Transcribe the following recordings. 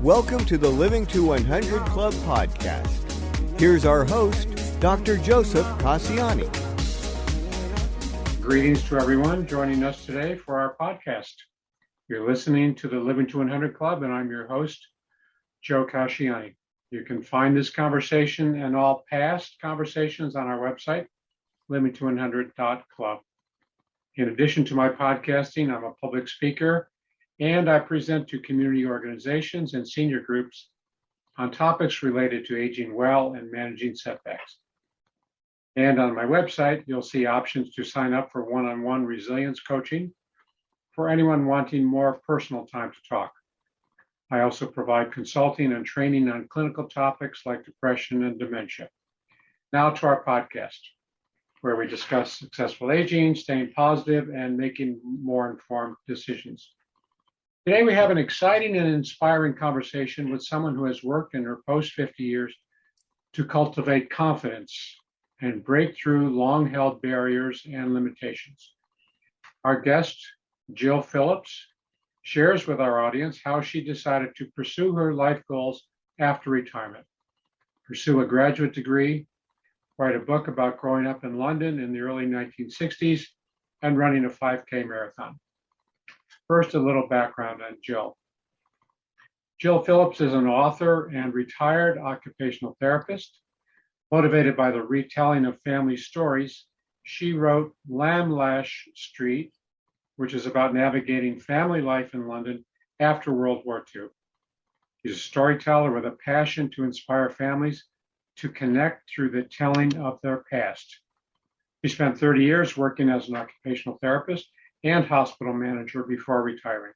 Welcome to the Living to 100 Club podcast. Here's our host, Dr. Joseph Cassiani. Greetings to everyone joining us today for our podcast. You're listening to the Living to 100 Club, and I'm your host, Joe Cassiani. You can find this conversation and all past conversations on our website, livingto100.club. In addition to my podcasting, I'm a public speaker, and I present to community organizations and senior groups on topics related to aging well and managing setbacks. And on my website, you'll see options to sign up for one-on-one resilience coaching for anyone wanting more personal time to talk. I also provide consulting and training on clinical topics like depression and dementia. Now to our podcast, where we discuss successful aging, staying positive, and making more informed decisions. Today, we have an exciting and inspiring conversation with someone who has worked in her post-50 years to cultivate confidence and break through long-held barriers and limitations. Our guest, Jill Phillips, shares with our audience how she decided to pursue her life goals after retirement, pursue a graduate degree, write a book about growing up in London in the early 1960s, and running a 5K marathon. First, a little background on Jill. Jill Phillips is an author and retired occupational therapist. Motivated by the retelling of family stories, she wrote Lamlash Street, which is about navigating family life in London after World War II. She's a storyteller with a passion to inspire families to connect through the telling of their past. She spent 30 years working as an occupational therapist and hospital manager before retiring.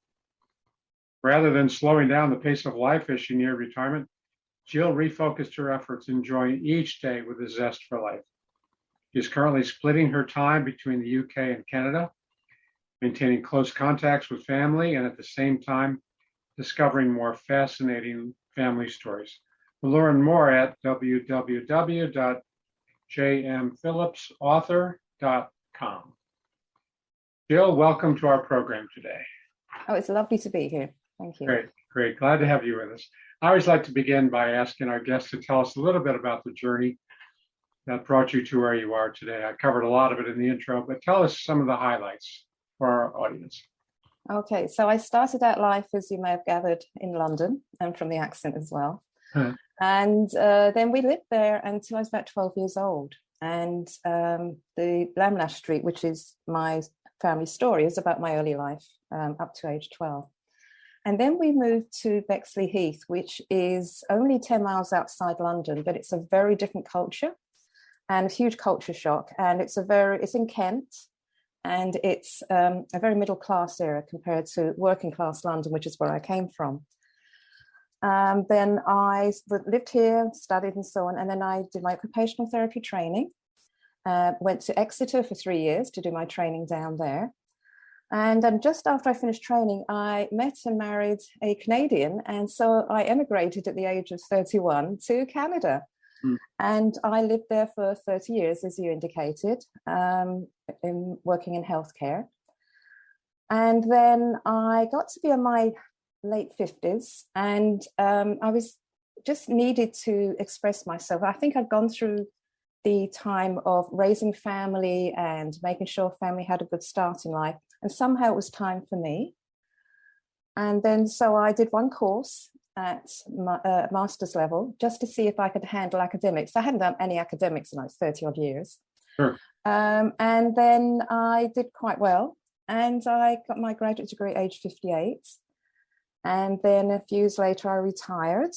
Rather than slowing down the pace of life as she neared retirement, Jill refocused her efforts, enjoying each day with a zest for life. She is currently splitting her time between the UK and Canada, maintaining close contacts with family and at the same time discovering more fascinating family stories. We'll learn more at www.jmphillipsauthor.com. Jill, welcome to our program today. Oh, it's lovely to be here. Thank you. Great. Glad to have you with us. I always like to begin by asking our guests to tell us a little bit about the journey that brought you to where you are today. I covered a lot of it in the intro, but tell us some of the highlights for our audience. Okay, so I started out life, as you may have gathered, in London, and from the accent as well. And then we lived there until I was about 12 years old. And the Lamlash Street, which is my family story, is about my early life up to age 12. And then we moved to Bexley Heath, which is only 10 miles outside London, but it's a very different culture and a huge culture shock. And it's in Kent, and it's a very middle class area compared to working class London, which is where I came from. Then I lived here, studied and so on. And then I did my occupational therapy training, went to Exeter for 3 years to do my training down there. And just after I finished training, I met and married a Canadian. And so I emigrated at the age of 31 to Canada. And I lived there for 30 years, as you indicated, working in healthcare. And then I got to be in my late 50s, and I was just needed to express myself. I think I'd gone through the time of raising family and making sure family had a good start in life. And somehow it was time for me. And then so I did one course at master's level just to see if I could handle academics. I hadn't done any academics in like 30 odd years. Sure. And then I did quite well. And I got my graduate degree at age 58. And then a few years later, I retired.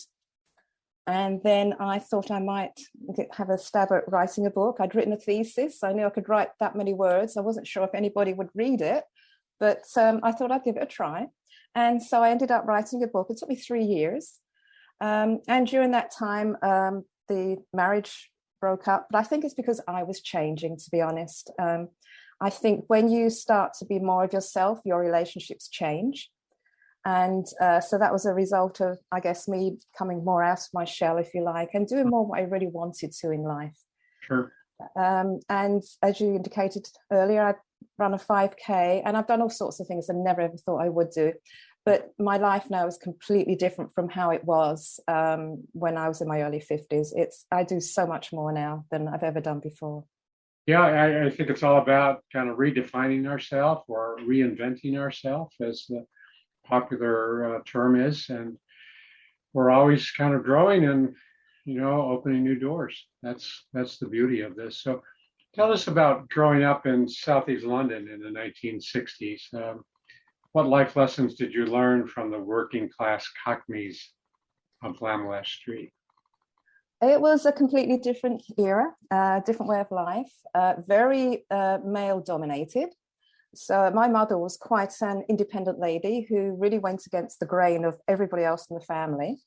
And then I thought I might have a stab at writing a book. I'd written a thesis. I knew I could write that many words. I wasn't sure if anybody would read it, but I thought I'd give it a try. And so I ended up writing a book. It took me 3 years. And during that time, the marriage broke up. But I think it's because I was changing, to be honest. I think when you start to be more of yourself, your relationships change. And so that was a result of, I guess, me coming more out of my shell, if you like, and doing more what I really wanted to in life. Sure. And as you indicated earlier, I run a 5K, and I've done all sorts of things I never ever thought I would do. But my life now is completely different from how it was when I was in my early 50s. I do so much more now than I've ever done before. Yeah, I think it's all about kind of redefining ourselves or reinventing ourselves, as the popular term is. And we're always kind of growing and, opening new doors. That's the beauty of this. So tell us about growing up in Southeast London in the 1960s. What life lessons did you learn from the working class cockneys of Lamlash Street? It was a completely different era, different way of life, very male dominated. So my mother was quite an independent lady who really went against the grain of everybody else in the family.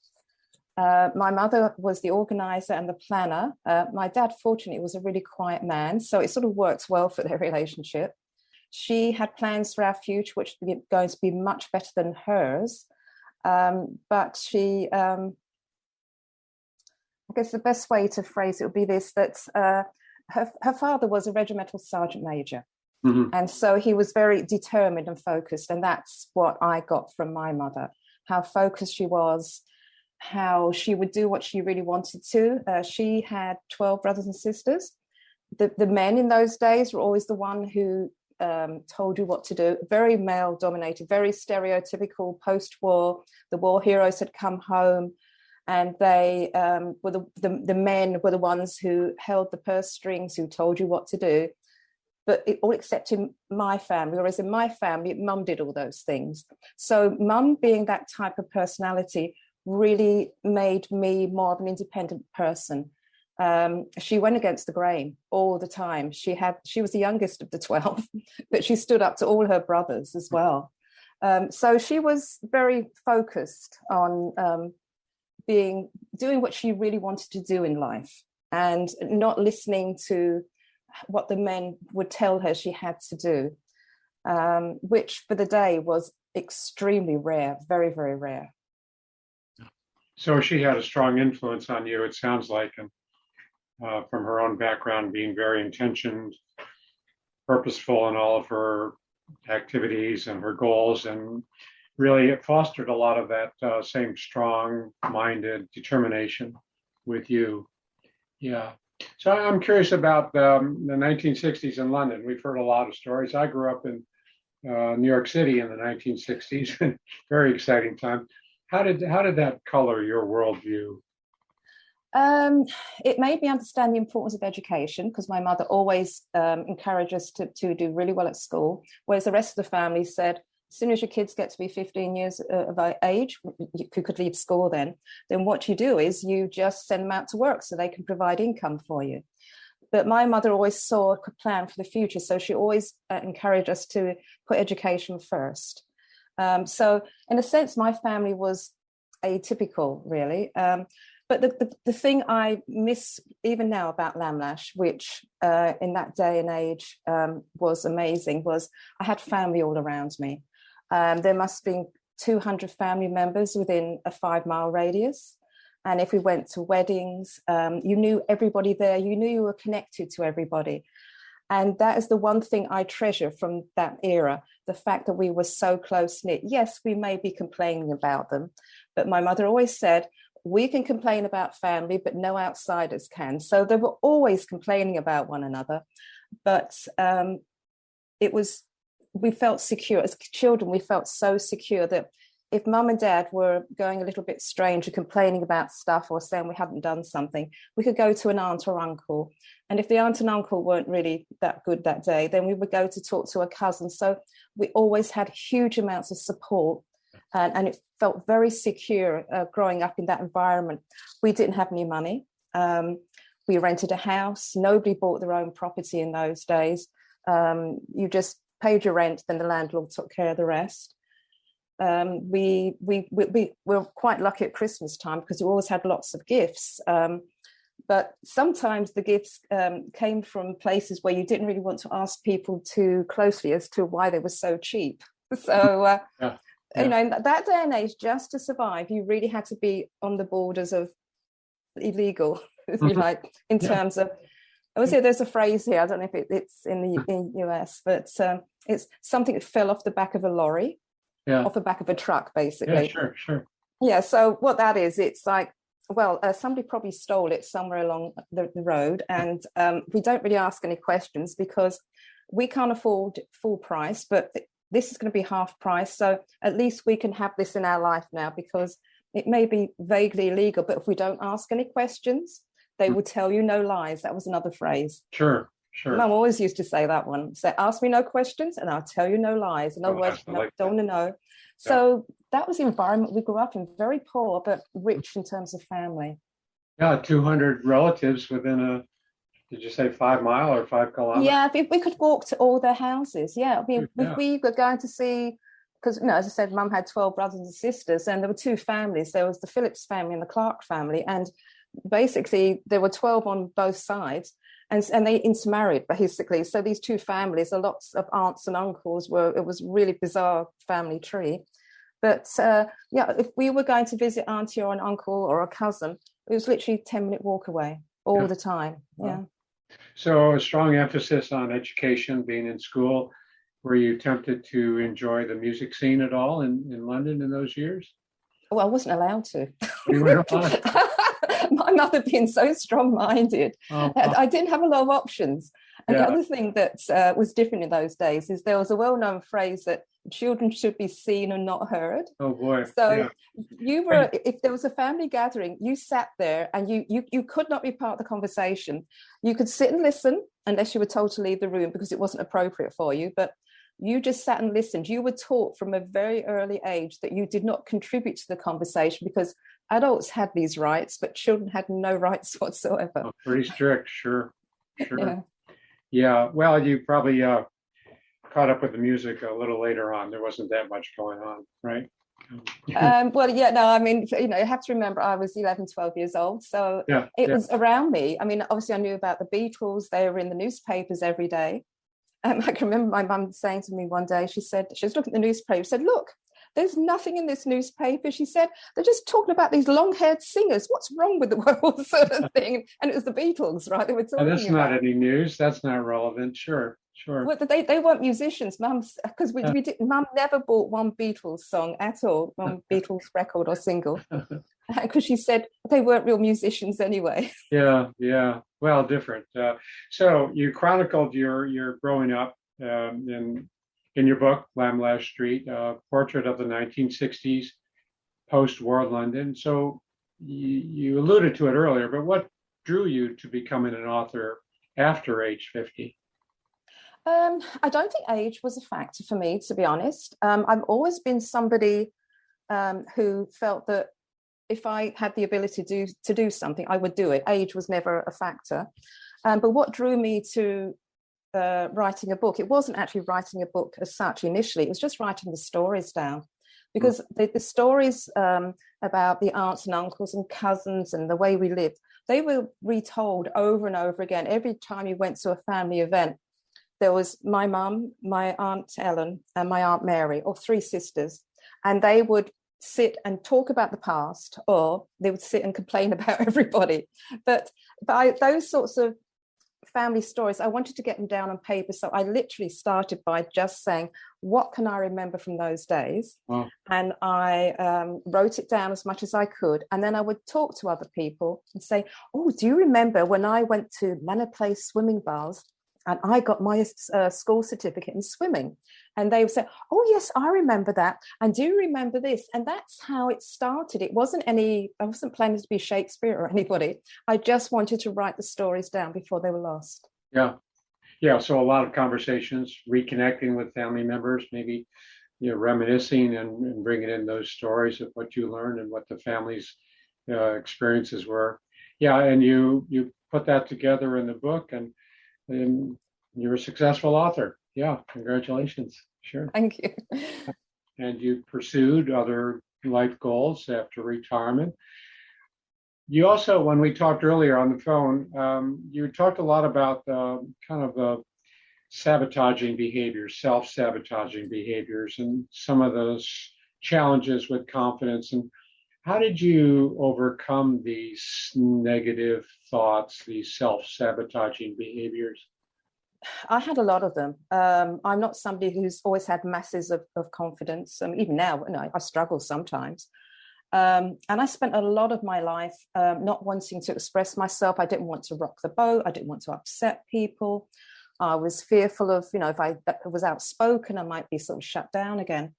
My mother was the organizer and the planner. My dad, fortunately, was a really quiet man, so it sort of worked well for their relationship. She had plans for our future, which were going to be much better than hers. But she, I guess the best way to phrase it would be this, that her father was a regimental sergeant major. Mm-hmm. And so he was very determined and focused. And that's what I got from my mother, how focused she was, how she would do what she really wanted to. She had 12 brothers and sisters. The men in those days were always the one who told you what to do. Very male dominated, very stereotypical post-war. The war heroes had come home and they were the men were the ones who held the purse strings, who told you what to do. But all except in my family, whereas in my family, mum did all those things. So mum, being that type of personality, really made me more of an independent person. She went against the grain all the time. She was the youngest of the 12, but she stood up to all her brothers as well. So she was very focused on doing what she really wanted to do in life and not listening to what the men would tell her she had to do, which for the day was extremely rare, very, very rare. So she had a strong influence on you, it sounds like, and from her own background, being very intentioned, purposeful in all of her activities and her goals, and really it fostered a lot of that same strong-minded determination with you. Yeah. So I'm curious about the 1960s in London. We've heard a lot of stories. I grew up in New York City in the 1960s. Very exciting time. How did that color your worldview? It made me understand the importance of education, because my mother always encouraged us to do really well at school, whereas the rest of the family said, as soon as your kids get to be 15 years of age, you could leave school then what you do is you just send them out to work so they can provide income for you. But my mother always saw a plan for the future, so she always encouraged us to put education first. So in a sense, my family was atypical, really. But the thing I miss even now about Lamlash, which in that day and age was amazing, was I had family all around me. There must have been 200 family members within a 5-mile radius. And if we went to weddings, you knew everybody there. You knew you were connected to everybody. And that is the one thing I treasure from that era, the fact that we were so close-knit. Yes, we may be complaining about them, but my mother always said, we can complain about family, but no outsiders can. So they were always complaining about one another. But we felt secure. As children, we felt so secure that if mum and dad were going a little bit strange or complaining about stuff or saying we hadn't done something, we could go to an aunt or uncle. And if the aunt and uncle weren't really that good that day, then we would go to talk to a cousin. So we always had huge amounts of support. And it felt very secure growing up in that environment. We didn't have any money. We rented a house. Nobody bought their own property in those days. You just paid your rent, then the landlord took care of the rest. We were quite lucky at Christmas time because we always had lots of gifts. But sometimes the gifts came from places where you didn't really want to ask people too closely as to why they were so cheap. So, you know, in that day and age, just to survive, you really had to be on the borders of illegal, if you like, in terms of, I would say there's a phrase here, I don't know if it's in the US, but it's something that fell off the back of a lorry. off the back of a truck, basically. Yeah, sure. Yeah, so what that is, it's like, well, somebody probably stole it somewhere along the road, and we don't really ask any questions because we can't afford full price, but this is going to be half price. So at least we can have this in our life now, because it may be vaguely illegal, but if we don't ask any questions, they will tell you no lies. That was another phrase. Sure. Mum always used to say that one. Say, ask me no questions and I'll tell you no lies. In other words, I don't want to know. So that was the environment we grew up in, very poor, but rich in terms of family. Yeah, 200 relatives within did you say 5 mile or 5 kilometers? Yeah, we could walk to all their houses. Yeah, we were going to see, because, as I said, Mum had 12 brothers and sisters, and there were two families. There was the Phillips family and the Clark family. And basically, there were 12 on both sides. And they intermarried, basically. So these two families, lots of aunts and uncles it was a really bizarre family tree. But if we were going to visit auntie or an uncle or a cousin, it was literally a 10-minute walk away all the time. Yeah. So a strong emphasis on education, being in school. Were you tempted to enjoy the music scene at all in London in those years? Well, I wasn't allowed to. You weren't allowed. My mother being so strong-minded, I didn't have a lot of options. And the other thing that was different in those days is there was a well-known phrase that children should be seen and not heard. Oh boy! So you were, if there was a family gathering, you sat there and you could not be part of the conversation. You could sit and listen unless you were told to leave the room because it wasn't appropriate for you, but you just sat and listened. You were taught from a very early age that you did not contribute to the conversation because adults had these rights, but children had no rights whatsoever. Oh, pretty strict, sure. Yeah. Well, you probably caught up with the music a little later on. There wasn't that much going on, right? You have to remember I was 11, 12 years old. So it was around me. I mean, obviously I knew about the Beatles. They were in the newspapers every day. I can remember my mum saying to me one day, she was looking at the newspaper, said, look, there's nothing in this newspaper. She said, they're just talking about these long-haired singers. What's wrong with the world, sort of thing? And it was the Beatles, right? They were talking that's not any news. That's not relevant. Sure. Well, they weren't musicians, Mum, because we did. Mum never bought one Beatles song at all, one Beatles record or single, because she said they weren't real musicians anyway. Yeah. Well, different. So you chronicled your growing up in your book, Lamb Street, portrait of the 1960s post-war London. So you alluded to it earlier, but what drew you to becoming an author after age 50? I don't think age was a factor for me, to be honest. I've always been somebody who felt that if I had the ability to do something, I would do it. Age was never a factor. But what drew me to writing a book, it wasn't actually writing a book as such initially, it was just writing the stories down. Because the stories about the aunts and uncles and cousins and the way we lived, they were retold over and over again. Every time you went to a family event, there was my mum, my Aunt Ellen, and my Aunt Mary, or three sisters, and they would sit and talk about the past, or they would sit and complain about everybody. But those sorts of family stories, I wanted to get them down on paper, so I literally started by just saying, what can I remember from those days? Wow. And I wrote it down as much as I could, and then I would talk to other people and say, oh, do you remember when I went to Manor Place swimming baths and I got my school certificate in swimming? And they would say, oh, yes, I remember that. And do you remember this? And that's how it started. I wasn't planning to be Shakespeare or anybody. I just wanted to write the stories down before they were lost. Yeah. So a lot of conversations, reconnecting with family members, maybe, reminiscing and bringing in those stories of what you learned and what the family's experiences were. Yeah. And you put that together in the book, and you're a successful author. Yeah, congratulations. Sure. Thank you. And you pursued other life goals after retirement. You also, when we talked earlier on the phone, you talked a lot about sabotaging behaviors, self-sabotaging behaviors, and some of those challenges with confidence. And how did you overcome these negative thoughts, these self-sabotaging behaviors? I had a lot of them. I'm not somebody who's always had masses of confidence. Even now, I struggle sometimes. And I spent a lot of my life not wanting to express myself. I didn't want to rock the boat. I didn't want to upset people. I was fearful of, if I was outspoken, I might be sort of shut down again.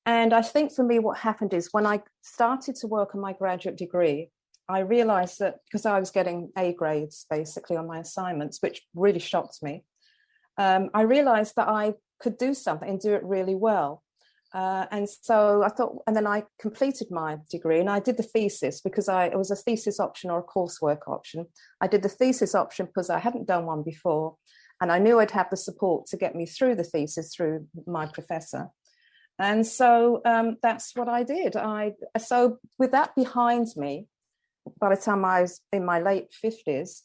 And I think for me, what happened is when I started to work on my graduate degree, I realized that because I was getting A grades basically on my assignments, which really shocked me, I realized that I could do something and do it really well. And so I thought, and then I completed my degree and I did the thesis because it was a thesis option or a coursework option. I did the thesis option because I hadn't done one before. And I knew I'd have the support to get me through the thesis through my professor. And so that's what I did. So with that behind me, by the time I was in my late 50s,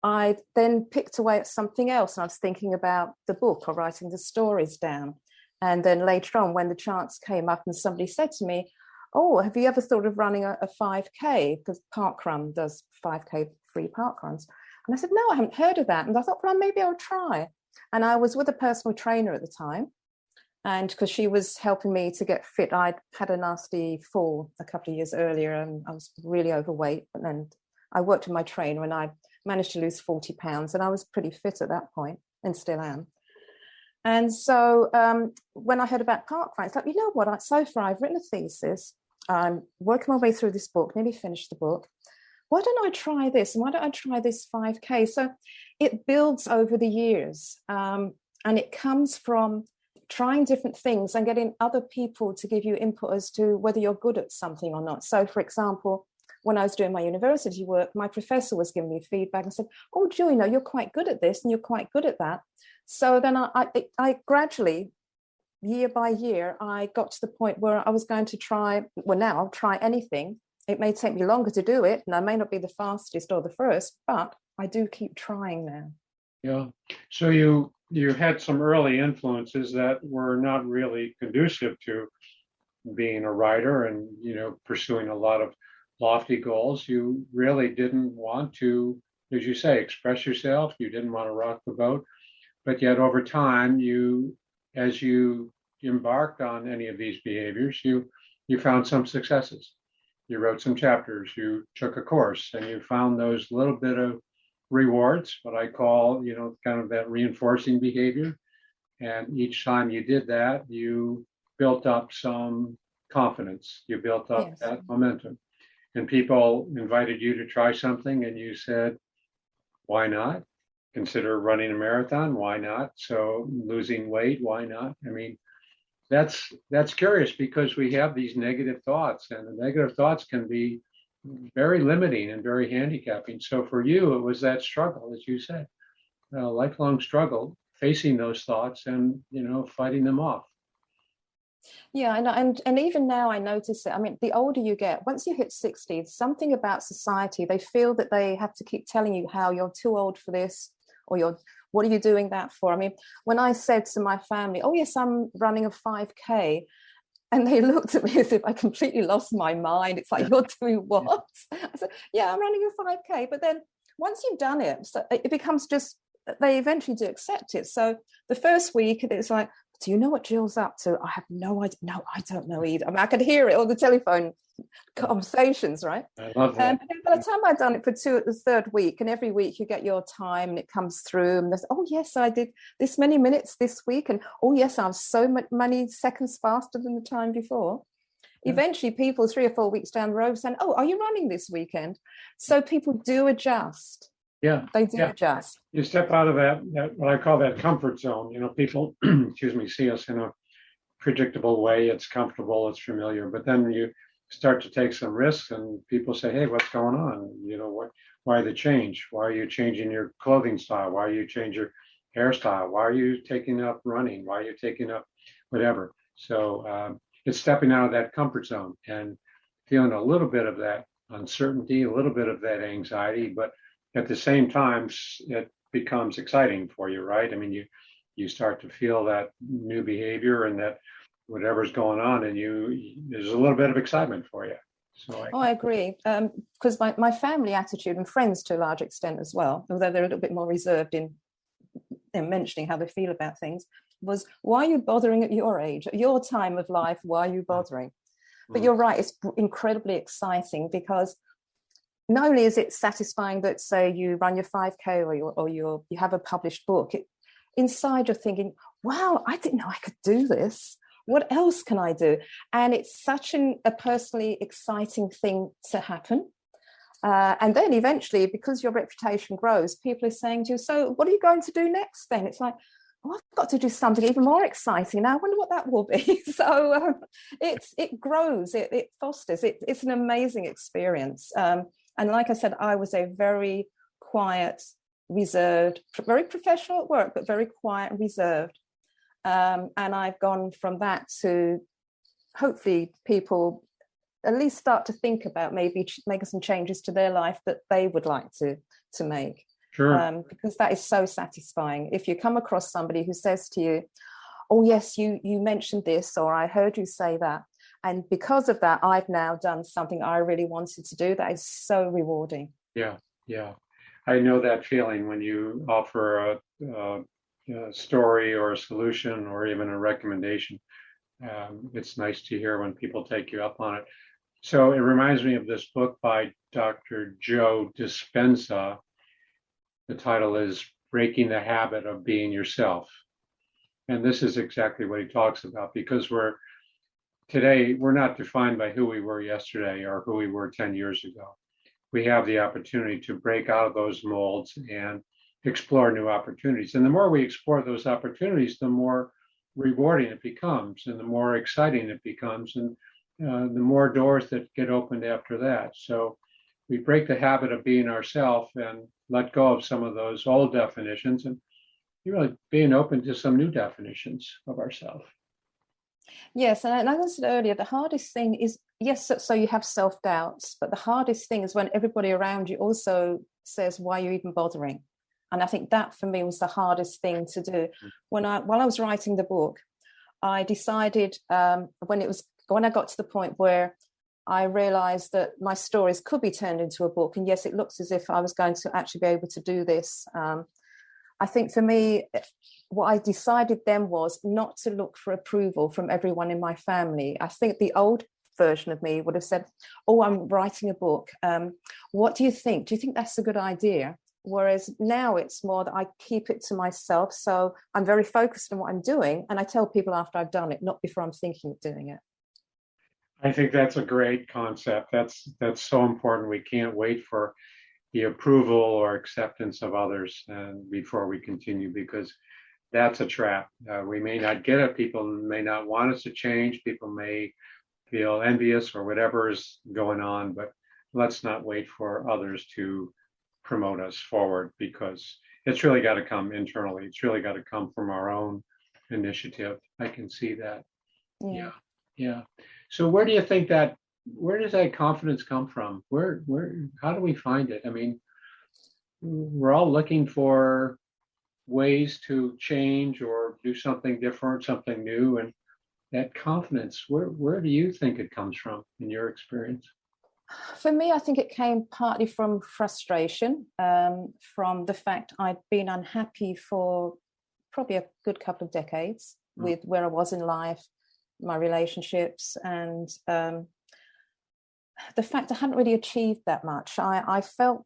I then picked away at something else. And I was thinking about the book or writing the stories down. And then later on, when the chance came up and somebody said to me, oh, have you ever thought of running a 5K? Because Parkrun does 5K free parkruns. And I said, no, I haven't heard of that. And I thought, well, maybe I'll try. And I was with a personal trainer at the time. And because she was helping me to get fit, I'd had a nasty fall a couple of years earlier and I was really overweight. And then I worked with my trainer and I managed to lose 40 pounds. And I was pretty fit at that point and still am. And so when I heard about Parkrun, it's like, you know what, so far I've written a thesis. I'm working my way through this book, nearly finished the book. Why don't I try this? And why don't I try this 5K? So it builds over the years. And it comes from trying different things and getting other people to give you input as to whether you're good at something or not. So, for example, when I was doing my university work, my professor was giving me feedback and said, oh, Joy, you're quite good at this and you're quite good at that. So then I gradually, year by year, I got to the point where I was going to try, well, now I'll try anything. It may take me longer to do it, and I may not be the fastest or the first, but I do keep trying now. Yeah. So you had some early influences that were not really conducive to being a writer and, pursuing a lot of lofty goals. You really didn't want to, as you say, express yourself. You didn't want to rock the boat. But yet over time, as you embarked on any of these behaviors, you found some successes. You wrote some chapters, you took a course, and you found those little bit of rewards, what I call, kind of that reinforcing behavior. And each time you did that, you built up some confidence. You built up that momentum. And people invited you to try something, and you said, why not? Consider running a marathon, why not? So losing weight, why not? I mean, that's curious because we have these negative thoughts, and the negative thoughts can be very limiting and very handicapping. So for you, it was that struggle, as you said, a lifelong struggle, facing those thoughts and, fighting them off. Yeah, and even now I notice it. I mean, the older you get, once you hit 60, something about society, they feel that they have to keep telling you how you're too old for this, or what are you doing that for? I mean, when I said to my family, oh yes, I'm running a 5K, and they looked at me as if I completely lost my mind. It's like, you're doing what? I said, yeah, I'm running a 5K. But then once you've done it, so it becomes just, they eventually do accept it. So the first week, it's like, do you know what Jill's up to? I have no idea. No, I don't know either. I mean, I could hear it on the telephone conversations, right? I love that. But by the time I'd done it for the third week, and every week you get your time and it comes through, and there's, oh yes, I did this many minutes this week, and oh yes, I was so many seconds faster than the time before. Yeah. Eventually, people 3 or 4 weeks down the road saying, oh, are you running this weekend? So people do adjust. Yeah, they do adjust. You step out of that what I call that comfort zone. People, see us in a predictable way. It's comfortable, it's familiar. But then you start to take some risks, and people say, "Hey, what's going on? Why the change? Why are you changing your clothing style? Why are you changing your hairstyle? Why are you taking up running? Why are you taking up whatever?" So it's stepping out of that comfort zone and feeling a little bit of that uncertainty, a little bit of that anxiety, but at the same time, it becomes exciting for you, right? I mean, you start to feel that new behavior and that whatever's going on, and there's a little bit of excitement for you. So I agree, because my family attitude and friends to a large extent as well, although they're a little bit more reserved in mentioning how they feel about things, was, why are you bothering at your age, at your time of life? Why are you bothering? But you're right, it's incredibly exciting, because not only is it satisfying that, say, you run your 5K or you have a published book, inside you're thinking, wow, I didn't know I could do this. What else can I do? And it's such a personally exciting thing to happen. And then eventually, because your reputation grows, people are saying to you, so what are you going to do next then? It's like, oh, I've got to do something even more exciting now. I wonder what that will be. So it grows, it fosters. It's an amazing experience. And like I said, I was a very quiet, reserved, very professional at work, but very quiet and reserved. And I've gone from that to hopefully people at least start to think about maybe making some changes to their life that they would like to make. Sure. Because that is so satisfying. If you come across somebody who says to you, oh yes, you mentioned this, or I heard you say that, and because of that I've now done something I really wanted to do, that is so rewarding. Yeah. I know that feeling when you offer a story or a solution or even a recommendation. It's nice to hear when people take you up on it. So it reminds me of this book by Dr. Joe Dispenza. The title is Breaking the Habit of Being Yourself. And this is exactly what he talks about, because today we're not defined by who we were yesterday or who we were 10 years ago. We have the opportunity to break out of those molds and explore new opportunities. And the more we explore those opportunities, the more rewarding it becomes and the more exciting it becomes, and the more doors that get opened after that. So we break the habit of being ourselves and let go of some of those old definitions, and you're really being open to some new definitions of ourselves. Yes, and like I said earlier, the hardest thing is, yes, so you have self-doubts, but the hardest thing is when everybody around you also says, why are you even bothering? And I think that for me was the hardest thing to do. While I was writing the book, I decided when I got to the point where I realized that my stories could be turned into a book, and yes, it looks as if I was going to actually be able to do this. I think for me, what I decided then was not to look for approval from everyone in my family. I think the old version of me would have said, oh, I'm writing a book. What do you think? Do you think that's a good idea? Whereas now it's more that I keep it to myself. So I'm very focused on what I'm doing, and I tell people after I've done it, not before I'm thinking of doing it. I think that's a great concept. That's so important. We can't wait for the approval or acceptance of others before we continue, because that's a trap. We may not get it. People may not want us to change. People may feel envious or whatever is going on, but let's not wait for others to promote us forward, because it's really got to come internally. It's really got to come from our own initiative. I can see that. Yeah. So where do you think where does that confidence come from? How do we find it? I mean, we're all looking for ways to change or do something different, something new. And that confidence, where do you think it comes from in your experience? For me, I think it came partly from frustration, from the fact I'd been unhappy for probably a good couple of decades with where I was in life, my relationships, and the fact I hadn't really achieved that much. I felt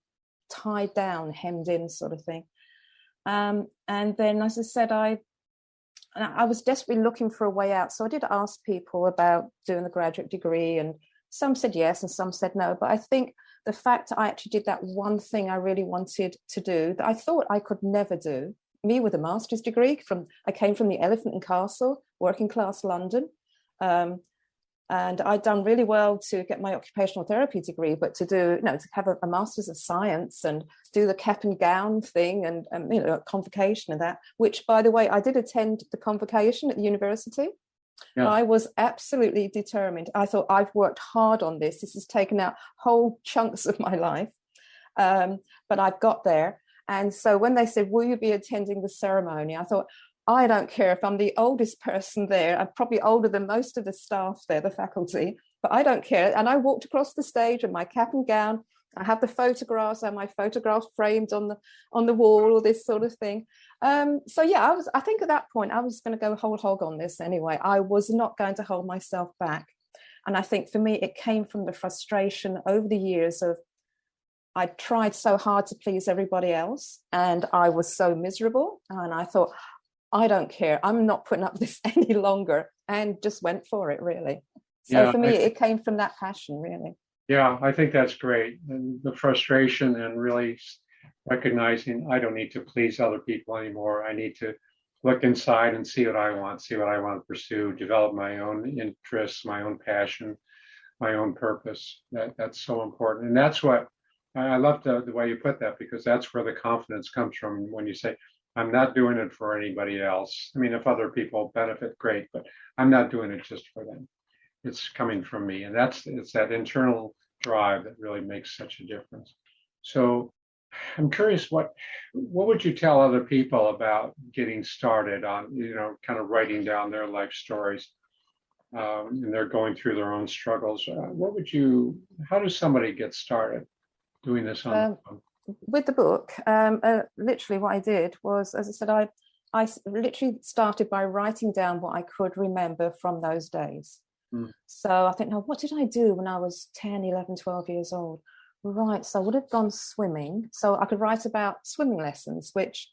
tied down, hemmed in, sort of thing. And then, as I said, I was desperately looking for a way out. So I did ask people about doing the graduate degree, and some said yes and some said no. But I think the fact I actually did that one thing I really wanted to do that I thought I could never do, me with a master's degree, I came from the Elephant and Castle, working class London. And I'd done really well to get my occupational therapy degree, but to have a master's of science and do the cap and gown thing and convocation and that, which, by the way, I did attend the convocation at the university. Yeah. I was absolutely determined. I thought, I've worked hard on this. This has taken out whole chunks of my life. But I've got there. And so when they said, will you be attending the ceremony? I thought, I don't care if I'm the oldest person there. I'm probably older than most of the staff there, the faculty, but I don't care. And I walked across the stage in my cap and gown. I have the photographs and my photographs framed on the wall, or this sort of thing. So yeah, I think at that point I was going to go whole hog on this anyway. I was not going to hold myself back. And I think for me, it came from the frustration over the years of I tried so hard to please everybody else and I was so miserable. And I thought, I don't care. I'm not putting up this any longer, and just went for it, really. So for me, it came from that passion, really. Yeah, I think that's great. And the frustration and really recognizing I don't need to please other people anymore. I need to look inside and see what I want, to pursue, develop my own interests, my own passion, my own purpose. That's so important. And that's what I love the way you put that, because that's where the confidence comes from when you say, I'm not doing it for anybody else. I mean, if other people benefit, great, but I'm not doing it just for them. It's coming from me. And it's that internal drive that really makes such a difference. So I'm curious, what would you tell other people about getting started on, kind of writing down their life stories, and they're going through their own struggles? How does somebody get started doing this on with the book? Literally what I did was, as I said, I literally started by writing down what I could remember from those days. So I think, now, what did I do when I was 10, 11, 12 years old? Right, so I would have gone swimming. So I could write about swimming lessons, which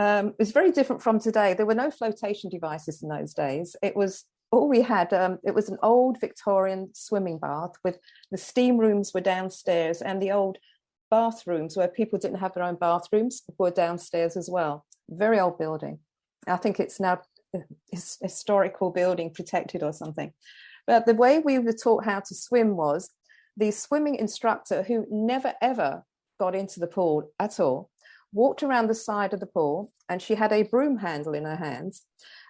is very different from today. There were no flotation devices in those days. It was all we had. It was an old Victorian swimming bath with the steam rooms were downstairs, and the old bathrooms where people didn't have their own bathrooms were downstairs as well. Very old building. I think it's now historical building, protected or something. But the way we were taught how to swim was the swimming instructor, who never ever got into the pool at all, walked around the side of the pool, and she had a broom handle in her hands.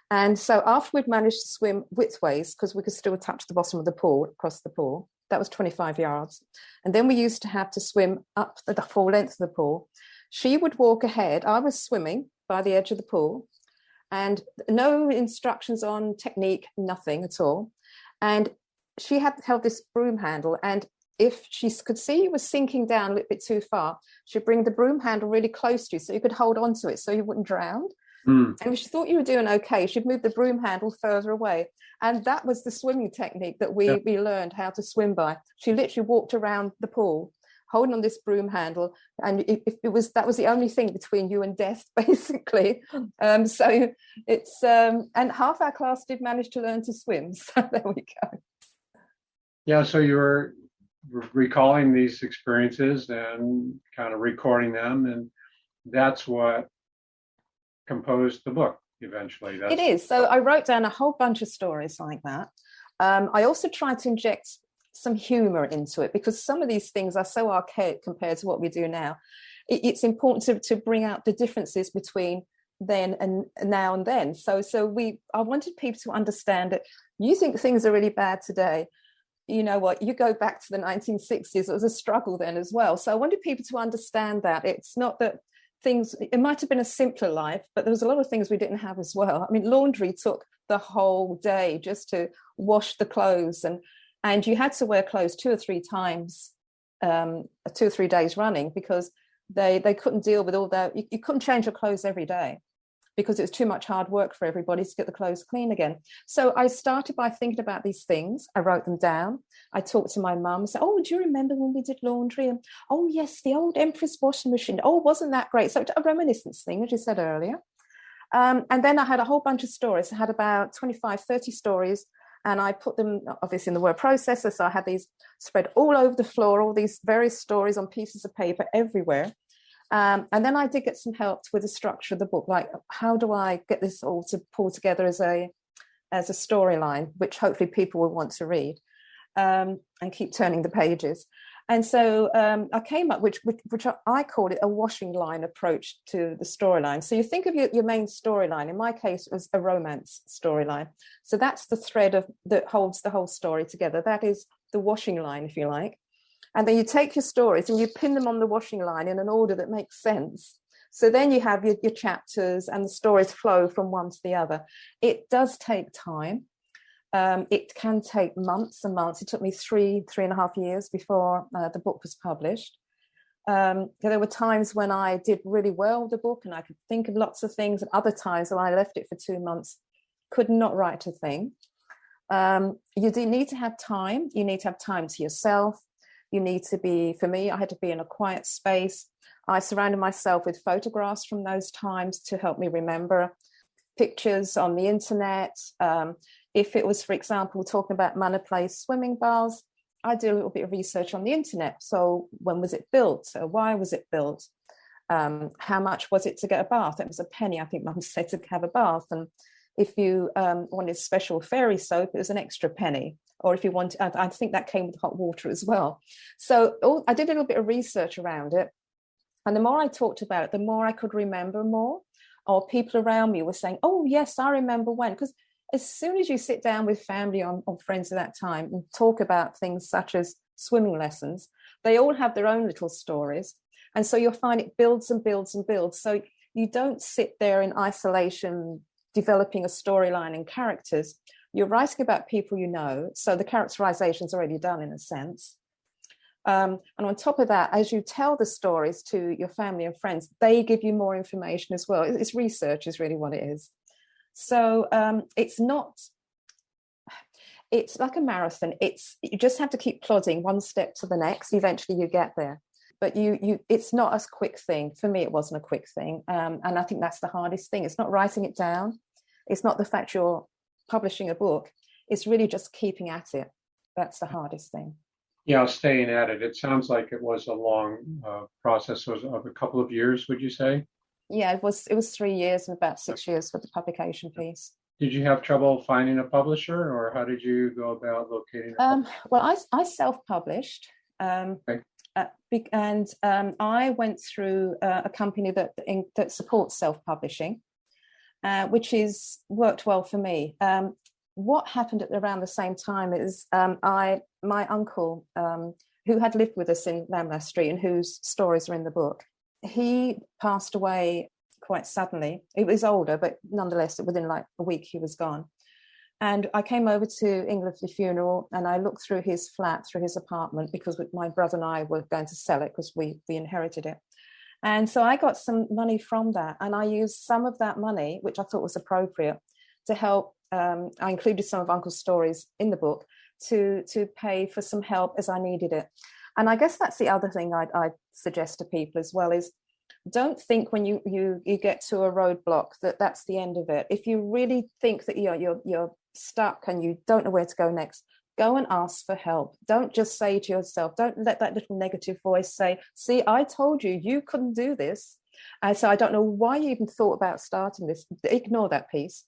And so after we'd managed to swim widthways, because we could still touch the bottom of the pool, across the pool, that was 25 yards. And then we used to have to swim up the full length of the pool. She would walk ahead. I was swimming by the edge of the pool, and no instructions on technique, nothing at all. And she had held this broom handle, and if she could see you were sinking down a little bit too far, she'd bring the broom handle really close to you so you could hold on to it so you wouldn't drown. And if she thought you were doing okay, she'd move the broom handle further away. And that was the swimming technique that we learned how to swim by. She literally walked around the pool holding on this broom handle, and that was the only thing between you and death, basically. So it's and half our class did manage to learn to swim. So there we go. Yeah, so you were recalling these experiences and kind of recording them, and that's what composed the book eventually. It is. So I wrote down a whole bunch of stories like that. I also tried to inject some humor into it, because some of these things are so archaic compared to what we do now. It's important to bring out the differences between then and now and then. So I wanted people to understand that you think things are really bad today. You know what, you go back to the 1960s, it was a struggle then as well. So I wanted people to understand that it's not that it might have been a simpler life, but there was a lot of things we didn't have as well. I mean, laundry took the whole day just to wash the clothes, and you had to wear clothes 2 or 3 times, 2 or 3 days running, because they couldn't deal with all that. You couldn't change your clothes every day because it was too much hard work for everybody to get the clothes clean again. So I started by thinking about these things. I wrote them down. I talked to my mum, said, oh, do you remember when we did laundry? And, oh, yes, the old Empress washing machine. Oh, wasn't that great? So a reminiscence thing, as you said earlier. And then I had a whole bunch of stories. I had about 25, 30 stories, and I put them, obviously, in the word processor. So I had these spread all over the floor, all these various stories on pieces of paper everywhere. And then I did get some help with the structure of the book, like how do I get this all to pull together as a storyline, which hopefully people will want to read, and keep turning the pages. And so I came up, which I call it a washing line approach to the storyline. So you think of your main storyline. In my case, it was a romance storyline. So that's the thread that holds the whole story together. That is the washing line, if you like. And then you take your stories and you pin them on the washing line in an order that makes sense. So then you have your chapters and the stories flow from one to the other. It does take time. It can take months and months. It took me 3.5 years before the book was published. There were times when I did really well with the book and I could think of lots of things, and other times when I left it for 2 months, could not write a thing. You do need to have time. You need to have time to yourself. You need to be, for me, I had to be in a quiet space. I surrounded myself with photographs from those times to help me remember, pictures on the internet. If it was, for example, talking about Manor Place swimming baths, I did a little bit of research on the internet. So when was it built? Why was it built? How much was it to get a bath? It was a penny, I think Mum said, to have a bath. And if you wanted special fairy soap, it was an extra penny. Or if you wanted, I think that came with hot water as well. So I did a little bit of research around it. And the more I talked about it, the more I could remember more. Or people around me were saying, oh, yes, I remember when. Because as soon as you sit down with family or friends at that time and talk about things such as swimming lessons, they all have their own little stories. And so you'll find it builds and builds and builds. So you don't sit there in isolation developing a storyline and characters. You're writing about people you know, so the characterization is already done in a sense. And on top of that, as you tell the stories to your family and friends, they give you more information as well. It's research is really what it is. So it's like a marathon. You just have to keep plodding one step to the next. Eventually you get there. But it's not a quick thing. For me, it wasn't a quick thing. And I think that's the hardest thing. It's not writing it down. It's not the fact you're publishing a book. It's really just keeping at it. That's the hardest thing. Yeah, staying at it. It sounds like it was a long process of a couple of years, would you say? Yeah, it was 3 years and about 6 years for the publication piece. Did you have trouble finding a publisher, or how did you go about locating a publisher? Well, I self-published. Okay. And I went through a company that supports self-publishing, which worked well for me. What happened at around the same time is my uncle, who had lived with us in Lamlas Street and whose stories are in the book, he passed away quite suddenly. He was older, but nonetheless, within like a week, he was gone. And I came over to England for the funeral, and I looked through his flat, through his apartment, because my brother and I were going to sell it because we inherited it. And so I got some money from that, and I used some of that money, which I thought was appropriate, to help. I included some of Uncle's stories in the book to pay for some help as I needed it. And I guess that's the other thing I'd suggest to people as well is, don't think when you get to a roadblock that's the end of it. If you really think that you're stuck and you don't know where to go next, go and ask for help. Don't just say to yourself, don't let that little negative voice say, see, I told you couldn't do this. So I don't know why you even thought about starting this. Ignore that piece.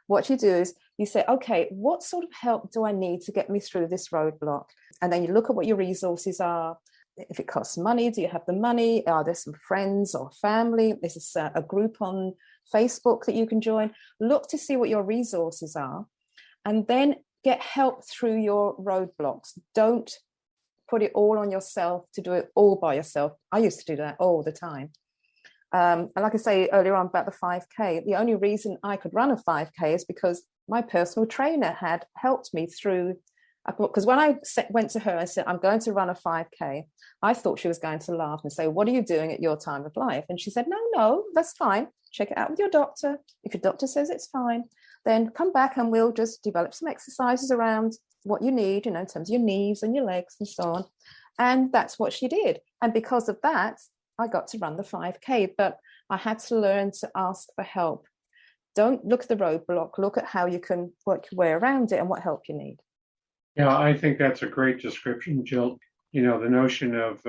What you do is you say, okay, what sort of help do I need to get me through this roadblock? And then you look at what your resources are. If it costs money, do you have the money? Are there some friends or family? This is a group on Facebook that you can join. Look to see what your resources are, and then get help through your roadblocks. Don't put it all on yourself to do it all by yourself. I used to do that all the time. And like I say earlier on about the 5K, the only reason I could run a 5K is because my personal trainer had helped me through. Because when I went to her and said, I'm going to run a 5K, I thought she was going to laugh and say, what are you doing at your time of life? And she said, no, that's fine. Check it out with your doctor. If your doctor says it's fine, then come back and we'll just develop some exercises around what you need, in terms of your knees and your legs and so on. And that's what she did. And because of that, I got to run the 5K, but I had to learn to ask for help. Don't look at the roadblock, look at how you can work your way around it and what help you need. Yeah, I think that's a great description, Jill. The notion of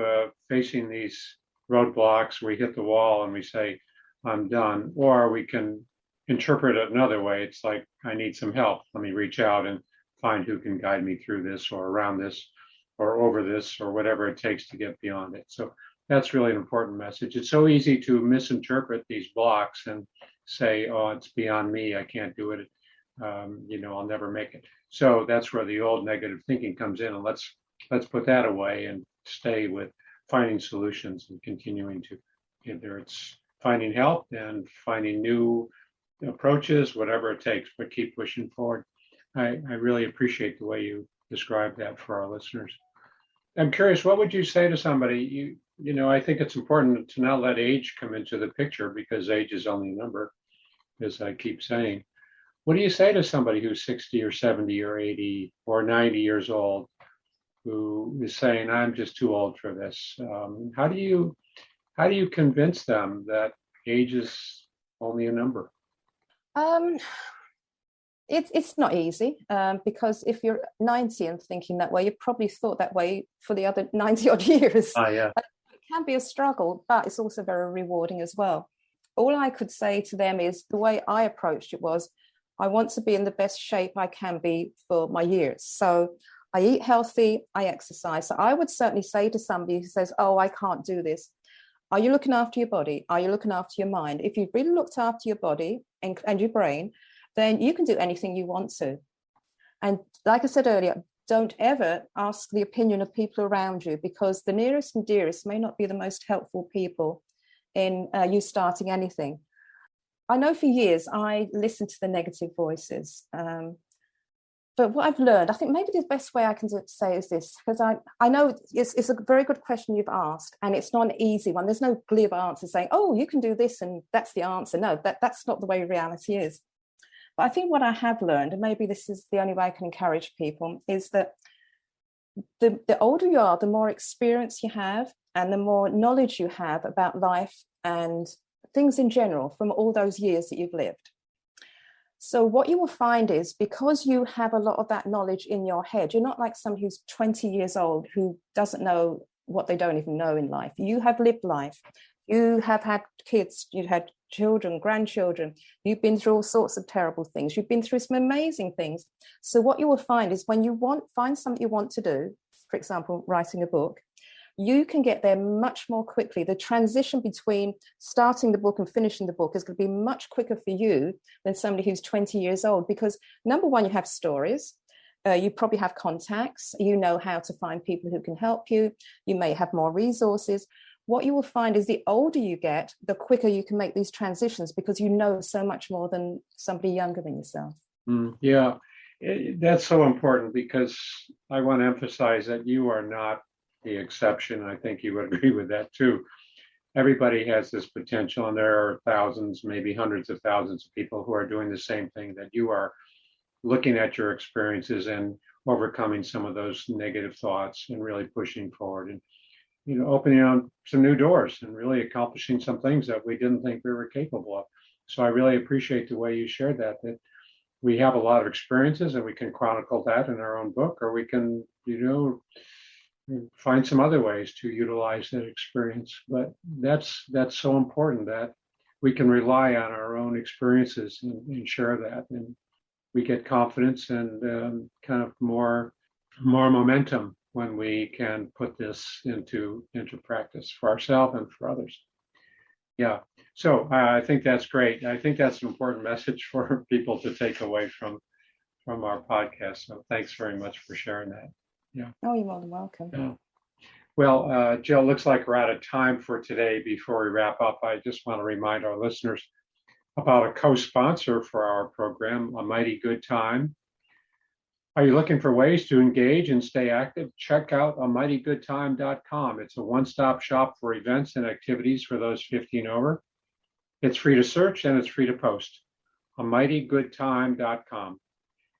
facing these roadblocks, we hit the wall and we say, I'm done. Or we can interpret it another way. It's like, I need some help. Let me reach out and find who can guide me through this or around this or over this or whatever it takes to get beyond it. So that's really an important message. It's so easy to misinterpret these blocks and say, oh, it's beyond me. I can't do it. I'll never make it. So that's where the old negative thinking comes in, and let's put that away and stay with finding solutions and continuing to, either it's finding help and finding new approaches, whatever it takes, but keep pushing forward. I really appreciate the way you described that for our listeners. I'm curious, what would you say to somebody? I think it's important to not let age come into the picture because age is only a number, as I keep saying. What do you say to somebody who's 60 or 70 or 80 or 90 years old who is saying, I'm just too old for this? How do you convince them that age is only a number? It's not easy because if you're 90 and thinking that way, you probably thought that way for the other 90 odd years. Yeah. It can be a struggle, but it's also very rewarding as well. All I could say to them is the way I approached it was, I want to be in the best shape I can be for my years. So I eat healthy, I exercise. So I would certainly say to somebody who says, oh, I can't do this. Are you looking after your body? Are you looking after your mind? If you've really looked after your body and your brain, then you can do anything you want to. And like I said earlier, don't ever ask the opinion of people around you, because the nearest and dearest may not be the most helpful people in you starting anything. I know for years I listened to the negative voices. But what I've learned, I think maybe the best way I can say is this, because I know it's a very good question you've asked, and it's not an easy one. There's no glib answer saying, oh, you can do this and that's the answer. No, that's not the way reality is. But I think what I have learned, and maybe this is the only way I can encourage people, is that the older you are, the more experience you have and the more knowledge you have about life and things in general from all those years that you've lived. So what you will find is, because you have a lot of that knowledge in your head, you're not like somebody who's 20 years old who doesn't know what they don't even know in life. You have lived life. You have had kids, you've had children, grandchildren. You've been through all sorts of terrible things. You've been through some amazing things. So what you will find is when you find something you want to do, for example, writing a book, you can get there much more quickly. The transition between starting the book and finishing the book is going to be much quicker for you than somebody who's 20 years old, because number one, you have stories. You probably have contacts. You know how to find people who can help you. You may have more resources. What you will find is the older you get, the quicker you can make these transitions, because you know so much more than somebody younger than yourself. Yeah, that's so important, because I want to emphasize that you are not the exception. I think you would agree with that too. Everybody has this potential, and there are thousands, maybe hundreds of thousands of people who are doing the same thing that you are, looking at your experiences and overcoming some of those negative thoughts and really pushing forward and opening up some new doors and really accomplishing some things that we didn't think we were capable of. So I really appreciate the way you shared that we have a lot of experiences and we can chronicle that in our own book, or we can, find some other ways to utilize that experience. But that's so important, that we can rely on our own experiences and share that. And we get confidence and kind of more momentum when we can put this into practice for ourselves and for others. Yeah. So I think that's great. I think that's an important message for people to take away from our podcast. So thanks very much for sharing that. Yeah. Oh, you're more than welcome. Yeah. Well, Jill, looks like we're out of time for today. Before we wrap up, I just want to remind our listeners about a co-sponsor for our program, A Mighty Good Time. Are you looking for ways to engage and stay active? Check out amightygoodtime.com. It's a one-stop shop for events and activities for those 50 and over. It's free to search and it's free to post. amightygoodtime.com.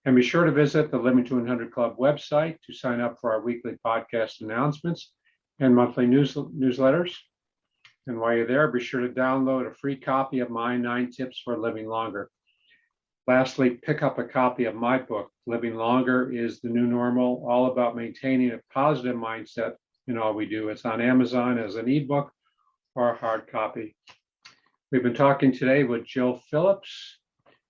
And be sure to visit the Living to 100 Club website to sign up for our weekly podcast announcements and monthly newsletters. And while you're there, be sure to download a free copy of my 9 Tips for Living Longer. Lastly, pick up a copy of my book, Living Longer is the New Normal, all about maintaining a positive mindset in all we do. It's on Amazon as an ebook or a hard copy. We've been talking today with Jill Phillips.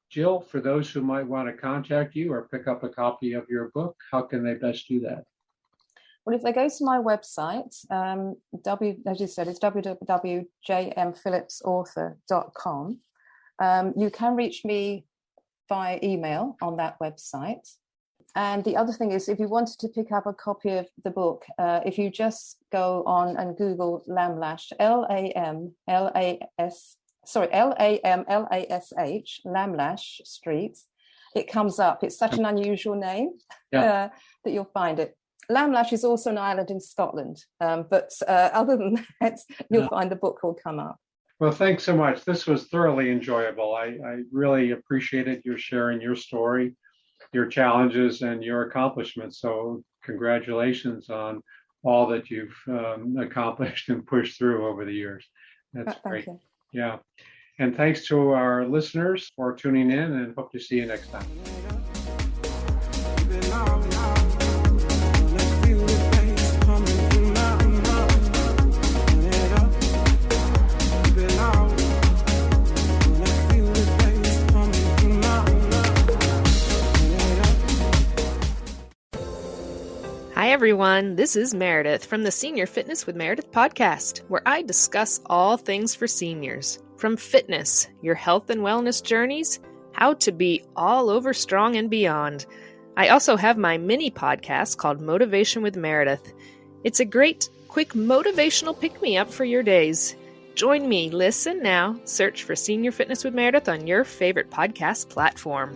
Jill, for those who might want to contact you or pick up a copy of your book, how can they best do that? Well, if they go to my website, as you said, it's www.jmphillipsauthor.com. You can reach me via email on that website. And the other thing is, if you wanted to pick up a copy of the book, if you just go on and Google Lamlash, Lamlash, Lamlash Street, it comes up. It's such an unusual name that you'll find it. Lamlash is also an island in Scotland, but other than that, you'll find the book will come up. Well, thanks so much. This was thoroughly enjoyable. I really appreciated your sharing your story, your challenges, and your accomplishments. So congratulations on all that you've accomplished and pushed through over the years. That's great. Thank you. Yeah. And thanks to our listeners for tuning in, and hope to see you next time. Hi everyone, this is Meredith from the Senior Fitness with Meredith podcast, where I discuss all things for seniors, from fitness, your health and wellness journeys, how to be all over strong and beyond. I also have my mini podcast called Motivation with Meredith. It's a great, quick motivational pick-me-up for your days. Join me, listen now, search for Senior Fitness with Meredith on your favorite podcast platform.